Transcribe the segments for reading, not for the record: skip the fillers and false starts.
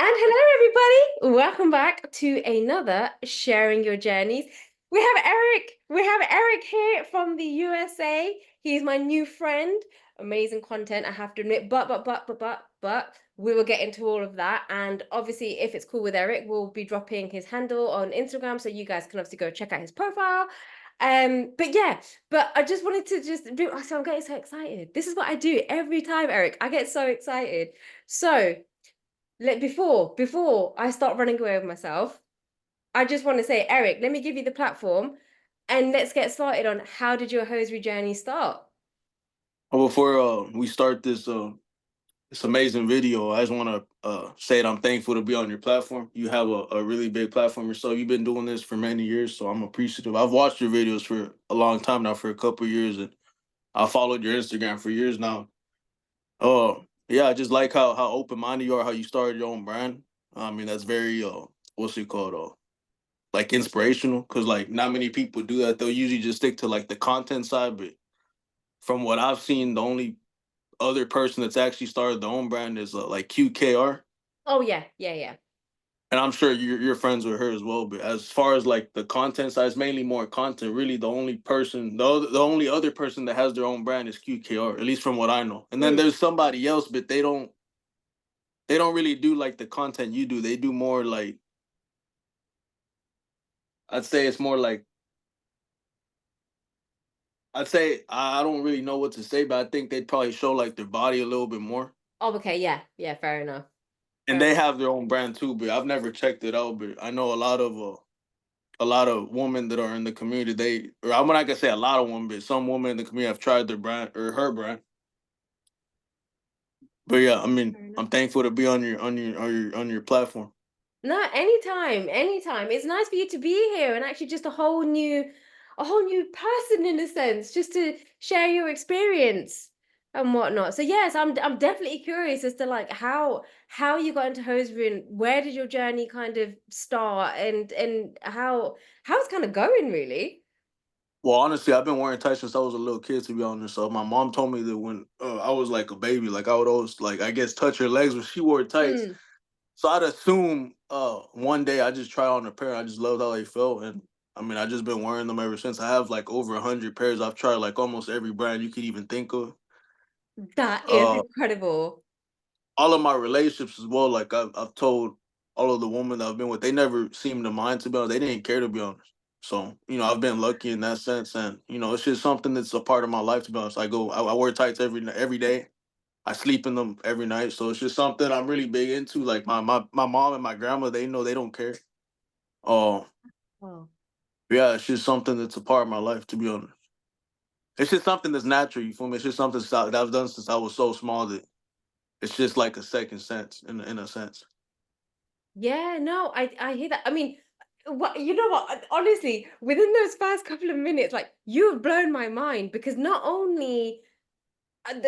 And hello, everybody. Welcome back to another Sharing Your Journeys. We have Eric. We have Eric here from the USA. He's my new friend. Amazing content, I have to admit. But we will get into all of that. And obviously, if it's cool with Eric, we'll be dropping his handle on Instagram, so you guys can obviously go check out his profile. But yeah, but I just wanted to so I'm getting so excited. This is what I do every time, Eric. I get so excited. So before I start running away with myself, I just want to say, Eric, let me give you the platform and let's get started on how did your hosiery journey start? Well, before we start this amazing video, I just want to say that I'm thankful to be on your platform. You have a really big platform yourself. You've been doing this for many years, so I'm appreciative. I've watched your videos for a long time now, for a couple of years, and I followed your Instagram for years now. Yeah, I just like how open minded you are, how you started your own brand. I mean, that's very what's it called? Like inspirational, because like not many people do that. They'll usually just stick to like the content side, but from what I've seen, the only other person that's actually started their own brand is like QKR, Oh yeah, yeah, yeah. and I'm sure you're friends with her as well. But as far as like the content side, it's mainly more content. Really, the only other person that has their own brand is QKR, at least from what I know. And then Mm. there's somebody else, but they don't really do like the content you do. They do more like, I'd say it's more like, I'd say I don't really know what to say, but I think they'd probably show like their body a little bit more. Oh, okay, yeah, yeah, fair enough. And Fair they enough. have their own brand too, but I've never checked it out. But I know a lot of women that are in the community. I'm not gonna say a lot of women, but some women in the community have tried their brand or her brand. But yeah, I mean, Fair enough. I'm thankful to be on your platform. No, anytime, anytime. It's nice for you to be here and actually just a whole new person in a sense, just to share your experience and whatnot. So yes, I'm definitely curious as to like how you got into hosiery and where did your journey kind of start and how it's kind of going really. Well, honestly, I've been wearing tights since I was a little kid. To be honest, so my mom told me that when I was like a baby, like I would always like I guess touch her legs when she wore tights. Mm, So I'd assume one day I just try on a pair. I just loved how they felt, and I mean I just been wearing them ever since. I have like over 100 pairs. I've tried like almost every brand you could even think of. that is Uh, incredible. all of my relationships as well. Like I've told all of the women that I've been with, they never seemed to mind. To be honest, they didn't care, to be honest. So I've been lucky in that sense, and it's just something that's a part of my life. To be honest, I wear tights every day. I sleep in them every night, so it's just something I'm really big into. Like my mom and my grandma, they know they don't care. Oh, Oh. yeah, it's just something that's a part of my life. To be honest, it's just something that's natural. You feel me? It's just something that I've done since I was so small that it's just like a second sense in a sense. Yeah, no, I hear that. I mean, what you know what? Honestly, within those first couple of minutes, like you have blown my mind because not only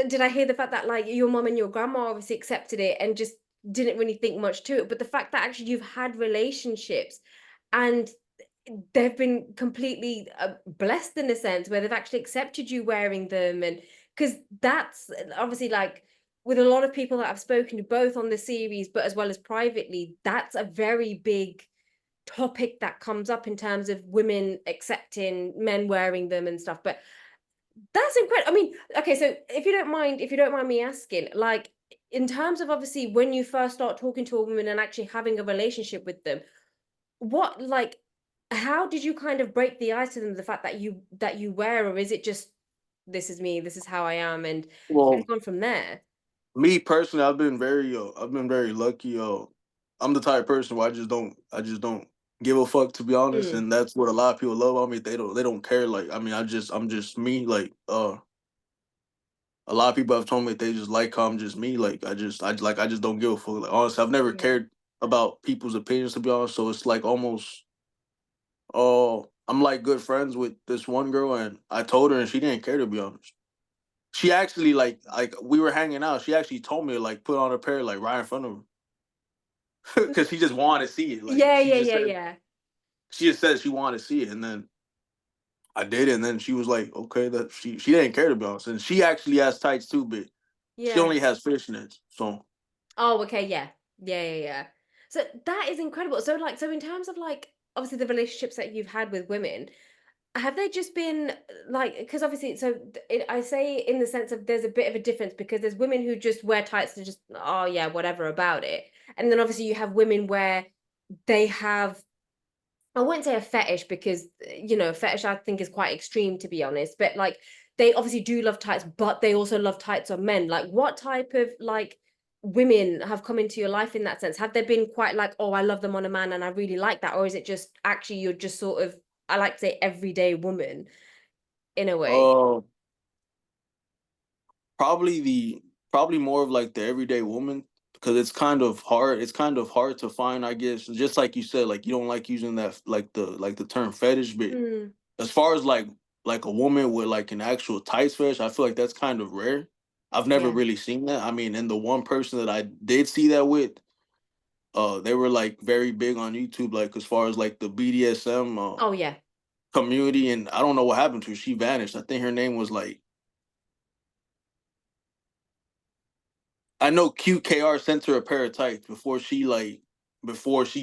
did I hear the fact that like your mom and your grandma obviously accepted it and just didn't really think much to it, but the fact that actually you've had relationships and they've been completely blessed in a sense where they've actually accepted you wearing them, and because that's obviously like with a lot of people that I've spoken to both on the series but as well as privately, that's a very big topic that comes up in terms of women accepting men wearing them and stuff. But that's incredible. I mean, okay, so if you don't mind me asking, like in terms of obviously when you first start talking to a woman and actually having a relationship with them, what like how did you kind of break the ice to them, the fact that you wear, or is it just this is me, this is how I am, and Well, it's gone from there? me personally, I've been very lucky. I'm the type of person where I just don't give a fuck, to be honest, Mm, and that's what a lot of people love on me. They don't care. Like, I mean, I'm just me. Like, a lot of people have told me they just like how I'm just me. Like, I just don't give a fuck. Like, honestly, I've never yeah. cared about people's opinions, to be honest. So it's like almost, I'm like good friends with this one girl, and I told her, and she didn't care, to be honest. She actually like we were hanging out. She actually told me to like put on a pair like right in front of her because she just wanted to see it. Like Yeah, yeah, yeah, yeah. she just said she wanted to see it, and then I did it, and then she was like, okay, that she didn't care, to be honest, and she actually has tights too, but she Yeah. only has fishnets. So Oh, okay, yeah. Yeah, yeah, yeah. So that is incredible. So like, so in terms of like, obviously the relationships that you've had with women, have they just been like, because obviously, so I say in the sense of there's a bit of a difference because there's women who just wear tights to just, oh yeah, whatever about it. And then obviously you have women where they have, I wouldn't say a fetish because, fetish I think is quite extreme to be honest, but like they obviously do love tights, but they also love tights on men. Like what type of like women have come into your life in that sense? Have there been quite like, oh, I love them on a man and I really like that? Or is it just actually you're just sort of, I like to say everyday woman in a way? Uh, probably the probably more of like the everyday woman because it's kind of hard. It's kind of hard to find, I guess. Just like you said, like you don't like using that like the term fetish, but Mm, as far as like a woman with like an actual tights fetish, I feel like that's kind of rare. I've never yeah. really seen that. I mean, and the one person that I did see that with, they were like very big on YouTube, like as far as like the BDSM Oh yeah. community, and I don't know what happened to her. She vanished. I think her name was like I know QKR sent her a pair of tights before she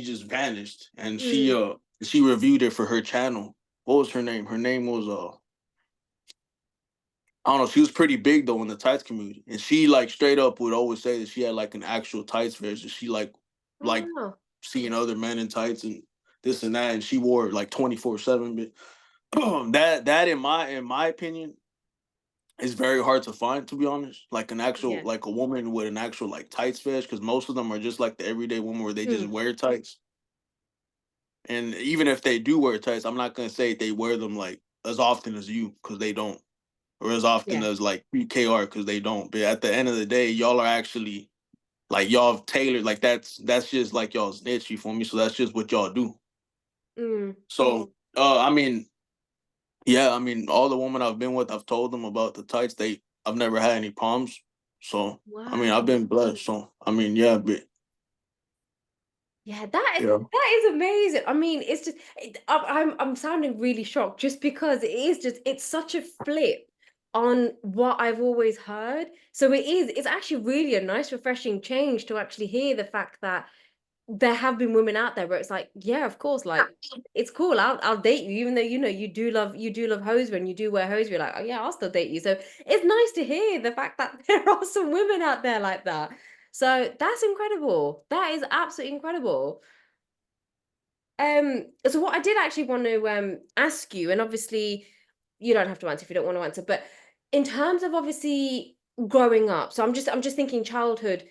just vanished, and Mm, she reviewed it for her channel. What was her name? Her name was I don't know. She was pretty big though in the tights community, and she like straight up would always say that she had like an actual tights fetish. She like wow. seeing other men in tights and this and that, and she wore it like 24/7. But that in my opinion is very hard to find, to be honest. Like an actual Yeah. like a woman with an actual like tights fetish, because most of them are just like the everyday woman where they just Mm, wear tights. And even if they do wear tights, I'm not gonna say they wear them like as often as you, because they don't, or as often yeah. as like PKR, because they don't. But at the end of the day, y'all are actually like y'all have tailored, like that's just like y'all's niche, you feel me? So that's just what y'all do. Mm, So I mean, yeah, I mean, all the women I've been with, I've told them about the tights. I've never had any problems. So I mean, I've wow. been blessed. So I mean, yeah, but Yeah, yeah. that is amazing. I mean, it's just I'm sounding really shocked just because it is just it's such a flip on what I've always heard. So it's actually really a nice refreshing change to actually hear the fact that there have been women out there where it's like, yeah, of course, like it's cool. I'll date you, even though you do love hosiery and you do wear hosiery. Like, oh yeah, I'll still date you. So it's nice to hear the fact that there are some women out there like that. So that's incredible. That is absolutely incredible. So what I did actually want to ask you, and obviously you don't have to answer if you don't want to answer, but in terms of obviously growing up, so I'm just thinking childhood,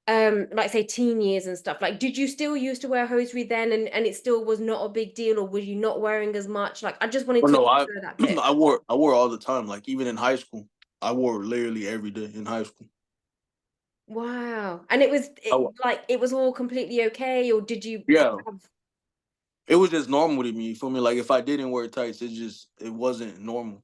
like say teen years and stuff. Like, did you still used to wear hosiery then, and it still was not a big deal, or were you not wearing as much? Like, I just wanted Well, to no, know that bit. I wore all the time. Like even in high school, I wore literally every day in high school. Wow, and it was all completely okay, or did you Yeah, have? it was just normal to me. You feel me? Like if I didn't wear tights, it wasn't normal.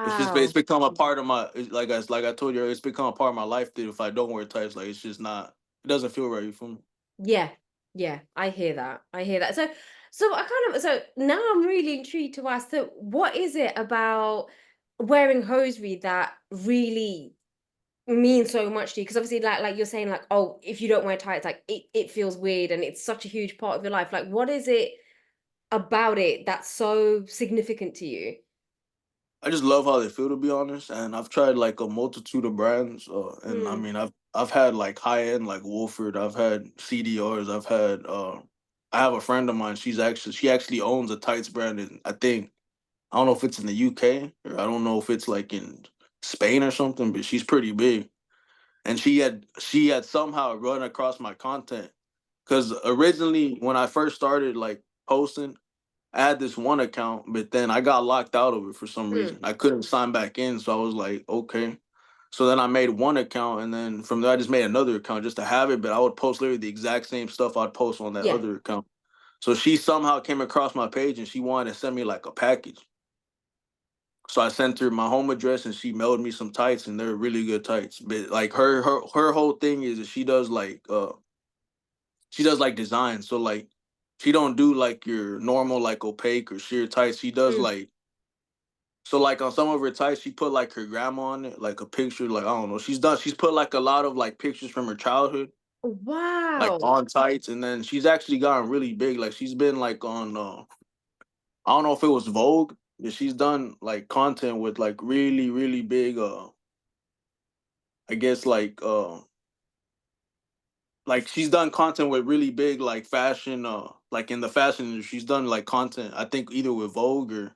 It's Wow. become a part of like I told you, it's become a part of my life that if I don't wear tights, like it's just not. It doesn't feel right. You feel me? Yeah, yeah, I hear that. I hear that. So I kind of so now I'm really intrigued to ask. So, what is it about wearing hosiery that really means so much to you? Because obviously, like you're saying, like, oh, if you don't wear tights, like it feels weird, and it's such a huge part of your life. Like, what is it about it that's so significant to you? I just love how they feel, to be honest. And I've tried like a multitude of brands, and I Mm, mean, I've had like high end like Wolford. I've had CDRs. I have a friend of mine. She actually owns a tights brand, and I don't know if it's in the UK or I don't know if it's like in Spain or something. But she's pretty big, and she had somehow run across my content because originally when I first started like posting, I had this one account, but then I got locked out of it for some mm, reason. I couldn't sign back in, so I was like, okay. So then I made one account, and then from there I just made another account just to have it. But I would post literally the exact same stuff I'd post on that yeah, other account. So she somehow came across my page, and she wanted to send me like a package. So I sent her my home address, and she mailed me some tights, and they're really good tights. But like her whole thing is that she does like design. So like she don't do like your normal like opaque or sheer tights. She does mm, like so like on some of her tights, she put like her grandma on it, like a picture, like I don't know. She's put like a lot of like pictures from her childhood. like Wow. on tights, and then she's actually gotten really big. Like she's been like on I don't know if it was Vogue, but she's done like content with like really, really big I guess like she's done content with really big like fashion like in the fashion industry. She's done like content I think either with Vogue or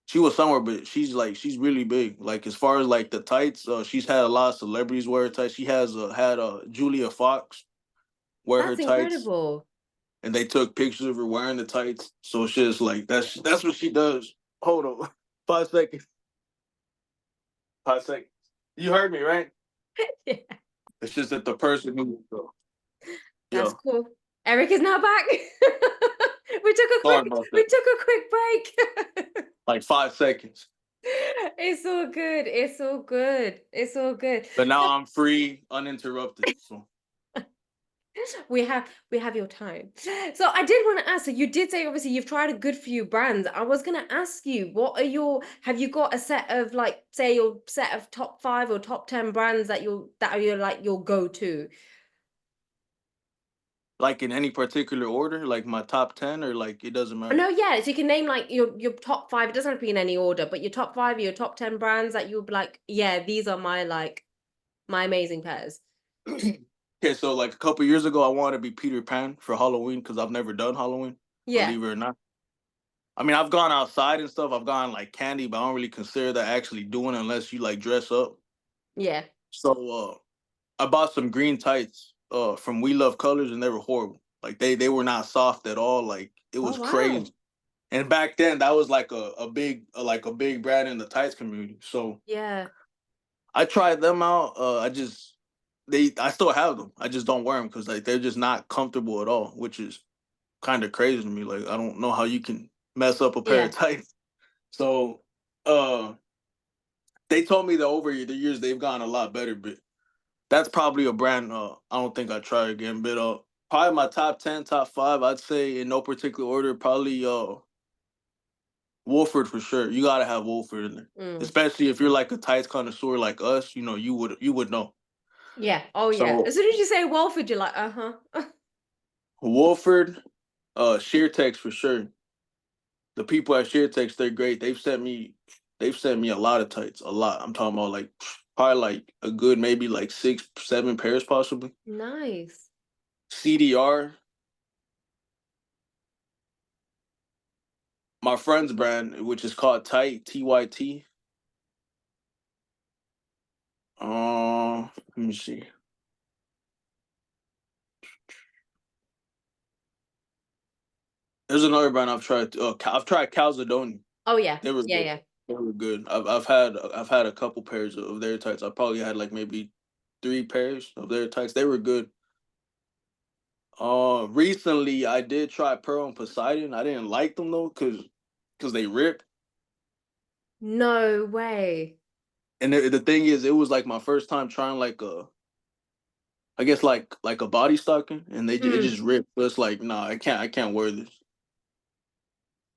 she was somewhere, but she's really big. Like as far as like the tights, she's had a lot of celebrities wear her tights. She has had Julia Fox wear her That's tights, incredible. and they took pictures of her wearing the tights. So it's just like that's what she does. Hold on, 5 seconds. 5 seconds. You heard me, right? Yeah, It's just that the person who, that's yeah, cool. Eric is now back. sorry about We that. took a quick break. Like 5 seconds, It's all good. It's all good. It's all good. but now I'm free, uninterrupted. So We have your time. So I did want to ask, so you did say obviously you've tried a good few brands. I was gonna ask you, what are your have you got a set of like say your set of top 5 or top 10 brands that are your like your go-to? like in any particular order, like my top 10, or like it doesn't matter. No, yeah, so you can name like your top 5. It doesn't have to be in any order, but your top 5 or your top 10 brands that you'll be like, yeah, these are my like my amazing pairs. Okay, so like a couple years ago, I wanted to be Peter Pan for Halloween because I've never done Halloween, Yeah, believe it or not. I mean, I've gone outside and stuff. I've gone like candy, but I don't really consider that actually doing it unless you like dress up. yeah. So I bought some green tights from We Love Colors, and they were horrible. Like they were not soft at all. Like it Oh was wow. crazy. And back then, that was like a big brand in the tights community. So Yeah, I tried them out. I still have them. I just don't wear them because like they're just not comfortable at all, which is kind of crazy to me. Like I don't know how you can mess up a pair yeah. of tights. So uh they told me that over the years they've gotten a lot better, but that's probably a brand I don't think I try again. But probably my top 10, top five, I'd say in no particular order, probably Wolford for sure. You gotta have Wolford in there. Mm. Especially if you're like a tights connoisseur like us, you know, you would know. Yeah. Oh yeah. So As soon as you say Walford, you're like, uh-huh. Wolford, Sheertex for sure. The people at Sheertex, they're great. They've sent me a lot of tights, a lot. I'm talking about like probably like a good maybe like 6, 7 pairs possibly. Nice. CDR, my friend's brand, which is called Tight TYT. Let me see. There's another brand I've tried. I've tried Calzadoni. Oh yeah. They were Yeah, good. yeah. They were good. I've had a couple pairs of their tights. I probably had like maybe 3 pairs of their tights. They were good. Recently I did try Pearl and Poseidon. I didn't like them though, cause they rip. No way. And the thing is, it was like my first time trying like I guess like a body stocking, and it Mm. just ripped. So it's like, nah, I can't wear this.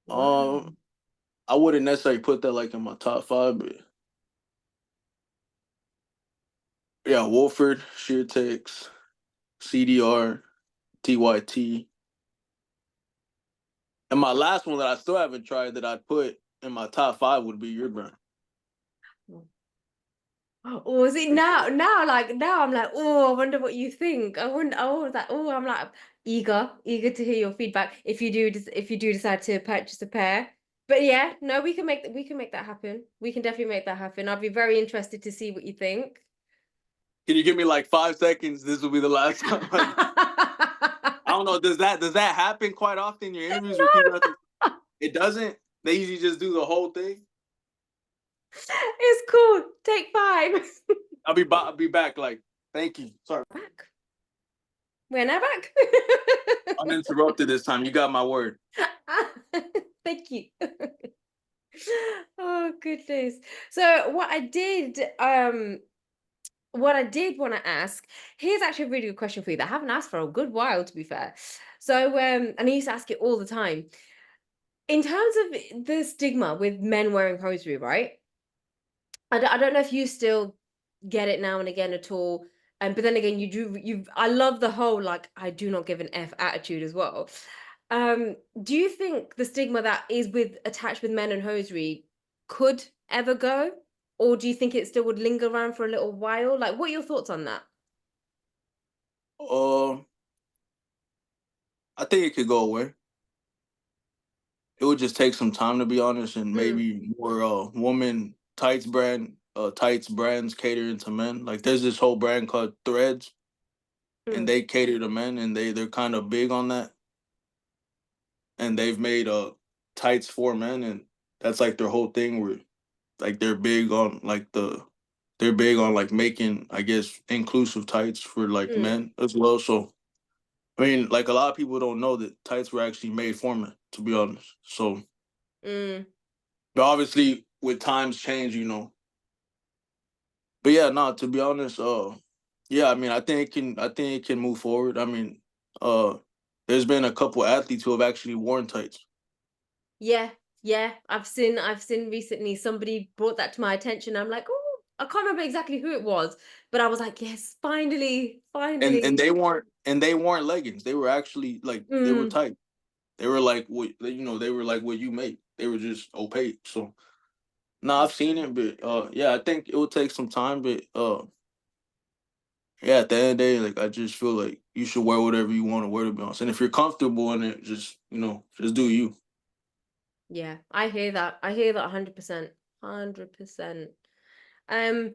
Wow. Um, I wouldn't necessarily put that like in my top five, but yeah, Wolford, Sheertex, CDR, TYT, and my last one that I still haven't tried that I'd put in my top five would be your brand. Oh, is it For now? sure. Now I'm like, oh, I wonder what you think. I wonder. Oh, that. Oh, I'm like eager to hear your feedback. If you do decide to purchase a pair, but yeah, no, we can make that happen. We can definitely make that happen. I'd be very interested to see what you think. Can you give me like 5 seconds? This will be the last time. I don't know. Does that happen quite often in your interviews where people have to? No, It doesn't. They usually just do the whole thing. it's cool. Take 5. I'll be back. Like, thank you. Sorry, Back. We're now back. uninterrupted this time. You got my word. Thank you. Oh goodness. So what I did want to ask, here's actually a really good question for you that I haven't asked for a good while, to be fair. So and I used to ask it all the time. In terms of the stigma with men wearing hosiery, right? I don't know if you still get it now and again at all. But then again, I love the whole like I do not give an F attitude as well. Do you think the stigma that is with attached with men and hosiery could ever go? Or do you think it still would linger around for a little while? Like, what are your thoughts on that? Uh, I think it could go away. It would just take some time, to be honest, and Mm, maybe more woman tights brands catering to men. Like there's this whole brand called Threads, and mm, they cater to men, and they're kind of big on that, and they've made tights for men, and that's like their whole thing. Where like they're big on like making, I guess, inclusive tights for like mm, men as well. So I mean, like a lot of people don't know that tights were actually made for men, to be honest. So, mm. but obviously, with times change, you know. But yeah, no, to be honest, yeah, I mean, I think it can move forward. I mean, uh, there's been a couple athletes who have actually worn tights, Yeah, yeah. I've seen recently somebody brought that to my attention. I'm like, oh, I can't remember exactly who it was, but I was like, yes, finally, and finally. they weren't leggings. They were actually like they were Mm, tight. They were like they were like what you make. They were just opaque. So, no, I've seen it, but yeah, I think it will take some time, but yeah, at the end of the day, like I just feel like you should wear whatever you want to wear, to be honest. And if you're comfortable in it, just just do you. yeah, I hear that. I hear that 100%. 100%. Um,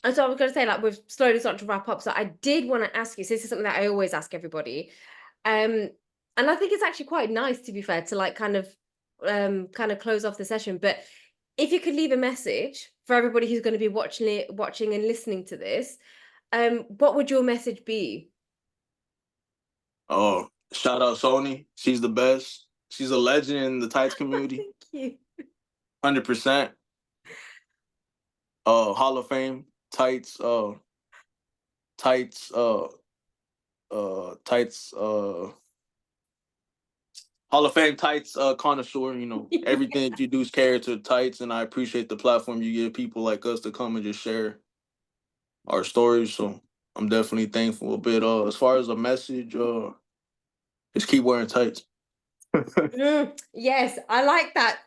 and so I was going to say, like, we've slowly started to wrap up. So I did want to ask you. So this is something that I always ask everybody. Um, and I think it's actually quite nice, to be fair, to like kind of close off the session. But if you could leave a message for everybody who's going to be watching and listening to this, what would your message be? Oh, shout out Sony. She's the best. She's a legend in the tights community. Thank you. 100%. Hall of Fame tights. Tights. Tights. Hall of Fame tights. Connoisseur. You know everything that you do is cater to tights, and I appreciate the platform you give people like us to come and just share our stories. So I'm definitely thankful. But as far as a message, just keep wearing tights. Yes, I like that.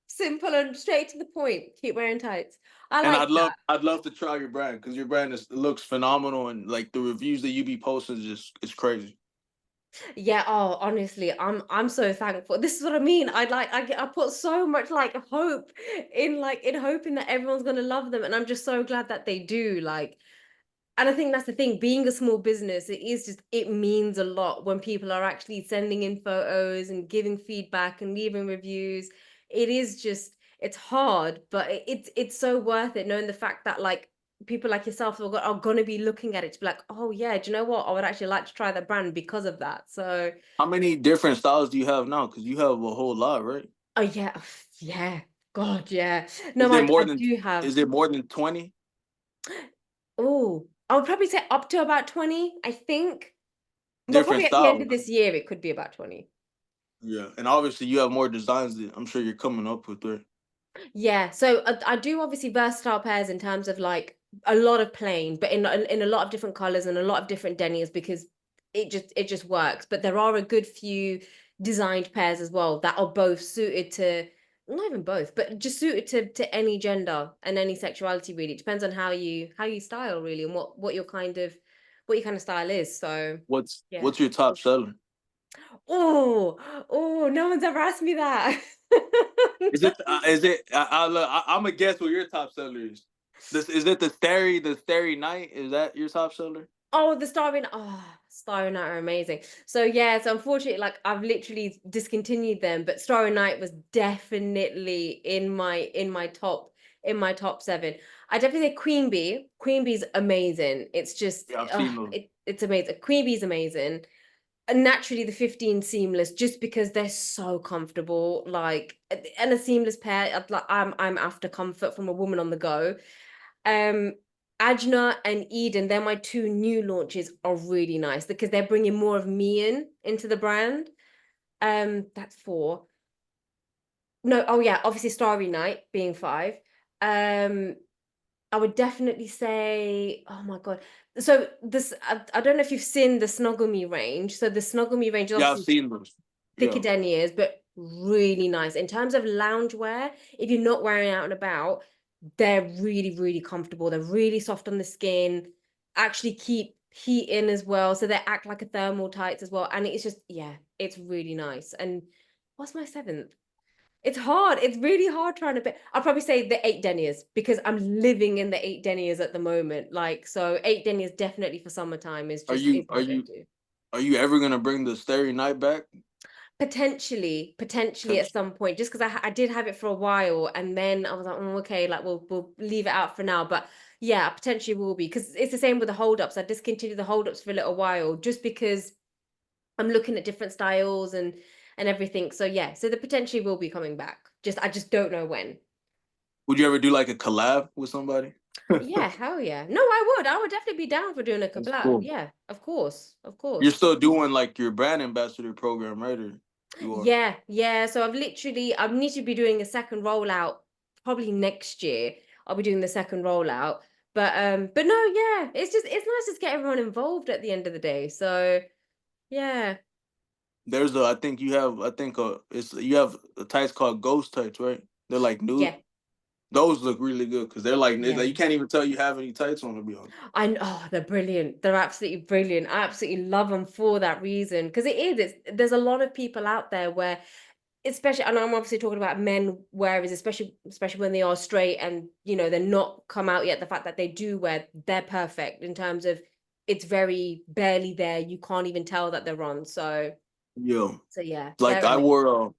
Simple and straight to the point. Keep wearing tights. I And like that. I'd love to try your brand because your brand looks phenomenal, and like the reviews that you be posting is just it's crazy. Yeah, oh, honestly, I'm so thankful. This is what I mean. I put so much like hope in hoping that everyone's gonna love them, and I'm just so glad that they do. Like, and I think that's the thing. Being a small business, it means a lot when people are actually sending in photos and giving feedback and leaving reviews. It is just it's hard, but it's so worth it knowing the fact that like people like yourself are going to be looking at it to be like, oh yeah, do you know what? I would actually like to try that brand because of that. So, How many different styles do you have now? Because you have a whole lot, right? oh yeah, yeah, God, yeah. Is No, it more I than do have. is it more than 20 Oh, I would probably say up to about 20, I think. But different probably at the end styles? of this year, it could be about 20. Yeah, and obviously you have more designs that I'm sure you're coming up with, right? Yeah, so I do obviously versatile pairs in terms of like a lot of plain, but in a lot of different colors and a lot of different deniers because it just works. But there are a good few designed pairs as well that are both suited to not even both, but just suited to any gender and any sexuality really. It depends on how you style really and what your kind of style is. So yeah. What's your top seller? Oh, oh, no one's ever asked me that. Is it I'm gonna guess what your top seller is. This is it the Starry Night? Is that your top seller? Oh, the Starry Night are amazing. So yeah, so unfortunately, like I've literally discontinued them, but Starry Night was definitely in my top seven. I definitely say Queen Bee. Queen Bee's amazing. It's just Yeah, I've seen those. it's amazing. Queen Bee's amazing. And naturally the 15 seamless, just because they're so comfortable. Like and a seamless pair, I'm after comfort from a woman on the go. Um, Ajna and Eden, they're my two new launches, are really nice because they're bringing more of me into the brand. That's four. No, oh yeah, obviously Starry Night being five. Um, I would definitely say, oh my God. So this, I don't know if you've seen the Snuggle Me range. So the Snuggle Me range is Yeah, I've obviously seen those. thicker Yeah. deniers, but really nice. In terms of loungewear, if you're not wearing out and about, they're really, really comfortable. They're really soft on the skin, actually keep heat in as well. So they act like a thermal tights as well. And it's just, yeah, it's really nice. And what's my seventh? It's hard. It's really hard trying to pick. I'll probably say the eight deniers because I'm living in the eight deniers at the moment. Like, so eight deniers definitely for summertime is Are just you is are my you go-to. are you ever gonna bring the Starry Night back? Potentially at Potentially. some point, just because I did have it for a while, and then I was like, okay, like we'll leave it out for now. But yeah, I potentially will be because it's the same with the hold ups. I discontinued the hold ups for a little while just because I'm looking at different styles and everything. So yeah, so the potentially will be coming back. Just I just don't know when. Would you ever do like a collab with somebody? Yeah, hell yeah. No, I would. I would definitely be down for doing a That's collab. cool. Yeah, of course, of You're course. still doing like your brand ambassador program, right? Or you are? Yeah, yeah. So I need to be doing a second rollout probably next year. I'll be doing the second rollout. But no, yeah, it's nice to get everyone involved at the end of the day. So yeah. There's a I think you have I think it's you have a tights called ghost tights, right? They're like nude. Yeah, Those look really good because they're like yeah. you can't even tell you have any tights on to be honest. Oh, they're brilliant. They're absolutely brilliant. I absolutely love them for that reason. Because there's a lot of people out there where especially, and I'm obviously talking about men, whereas especially when they are straight and they're not come out yet, the fact that they do wear, they're perfect in terms of it's very barely there. You can't even tell that they're on. Yeah. So yeah, Like they're amazing.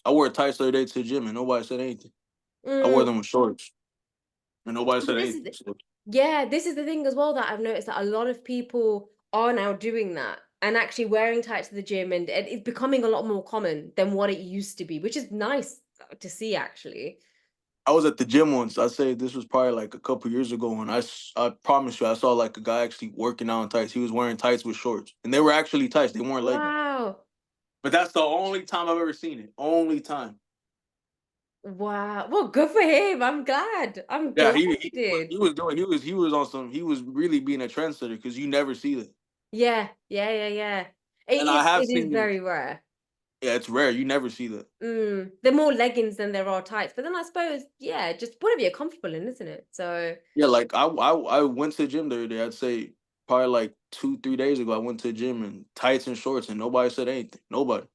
I wore tights the other day to the gym and nobody said anything. I wore Mm, them with shorts and nobody but said anything. So yeah, this is the thing as well that I've noticed that a lot of people are now doing that and actually wearing tights to the gym, and it's becoming a lot more common than what it used to be, which is nice to see actually. I was at the gym once. I say this was probably like a couple years ago, and I promise you, I saw like a guy actually working out in tights. He was wearing tights with shorts, and they were actually tights. They weren't leggings. Wow. But that's the only time I've ever seen it. Only time. Wow. Well, good for him. I'm glad. I'm Yeah, glad he he did. was doing he was on some he was really being a trendsetter because you never see that. Yeah, yeah, yeah, yeah. It And I have it is seen very rare. yeah, it's rare. You never see that. They're more leggings than there are tights. But then I suppose, yeah, just whatever you're comfortable in, isn't it? So Yeah, like I went to the gym the other day. I'd say probably like 2 3 days ago. I went to the gym in tights and shorts, and nobody said anything. Nobody.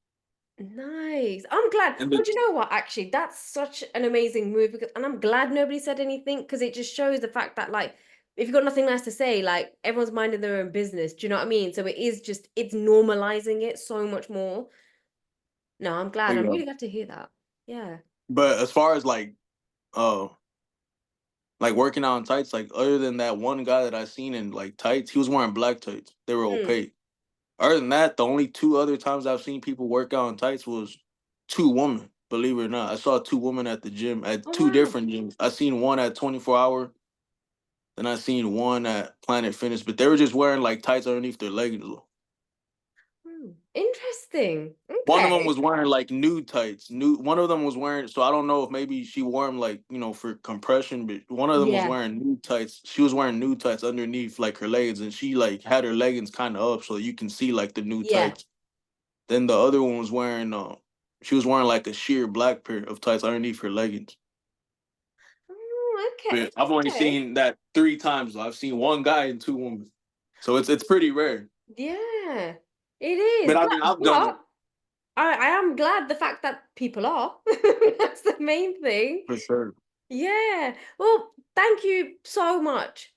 nice. I'm glad. And Well, the do you know what? Actually, that's such an amazing move and I'm glad nobody said anything because it just shows the fact that like if you've got nothing nice to say, like everyone's minding their own business. Do you know what I mean? So it's normalizing it so much more. No, I'm glad. I'm yeah. really glad to hear that. Yeah. But as far as uh like working out in tights, like other than that one guy that I seen in like tights, he was wearing black tights. They were Mm. opaque. Other than that, the only two other times I've seen people work out in tights was two women. Believe it or not, I saw two women at the gym at Oh two wow. different gyms. I seen one at 24 Hour, then I seen one at Planet Fitness, but they were just wearing like tights underneath their leggings. Interesting. One of them Okay. was wearing like nude tights. Nude. One of them was wearing. So I don't know if maybe she wore them like for compression, but one of them was Yeah. wearing nude tights. She was wearing nude tights underneath like her leggings, and she like had her leggings kind of up so you can see like the nude Yeah. tights. Then the other one was wearing. She was wearing like a sheer black pair of tights underneath her leggings. Okay. But I've only Okay. seen that 3 times. I've seen one guy and two women, so it's pretty rare. Yeah. It is. But I mean, I've done it But I am glad the fact that people are. That's the main thing. for sure. Yeah. Well, thank you so much,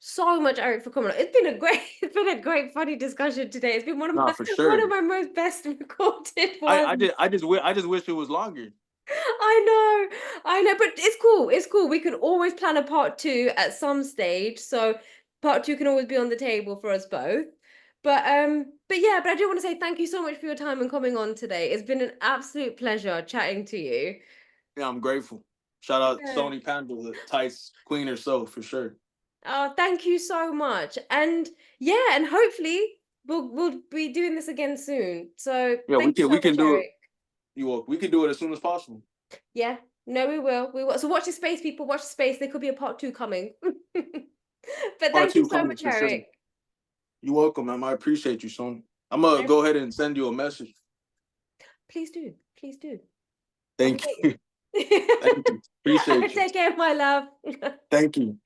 Eric, for coming on. It's been a great, it's been a great, funny discussion today. It's been Nah, for one of sure. my most best recorded ones. I just wish it was longer. I know, but it's cool. It's cool. We can always plan a part two at some stage. So part two can always be on the table for us both. But yeah, but I do want to say thank you so much for your time and coming on today. It's been an absolute pleasure chatting to you. Yeah, I'm grateful. Shout out Yeah. Soni Panda, the tights queen herself for sure. Oh, thank you so much. And yeah, and hopefully we'll be doing this again soon. So Yeah, thank you we so much, can do it. Eric. We can do it as soon as possible. Yeah. No, we will. We will. So watch the space, people. Watch the space. There could be a part two coming. But Part thank you two so coming much, for sure. Eric. You're welcome, man. I appreciate you, son. I'm gonna No, go ahead and send you a message. please do. Please do. I'll be Thank waiting. you. Thank you. Appreciate you. Take care, my love. Thank you.